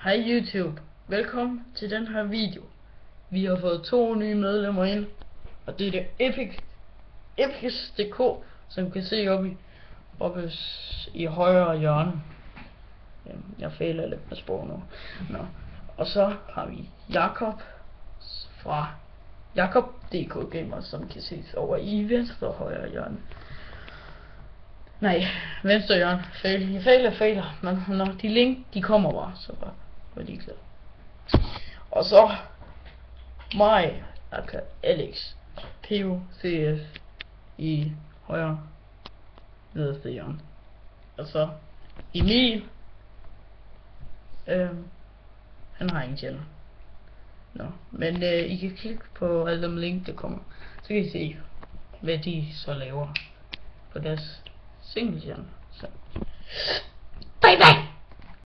Hej YouTube, velkommen til den her video. Vi har fået 2 nye medlemmer ind, og det er det Epic.dk, som du kan se oppe i højre hjørne. Jeg fejler lidt med sprog nu. Og så har vi Jakob fra Jakob.dk Gamer, som kan ses over i venstre højre hjørne. Nej, venstre hjørne. Fejler. Men når de link, de kommer bare, så bare ligeglad. Og så mig, Alex, POCF i højre nederste hjørne. Og så Emil, han har ingen channel. Men I kan klikke på alle de link, der kommer, så kan I se, hvad de så laver på deres single channel. Så bye bye!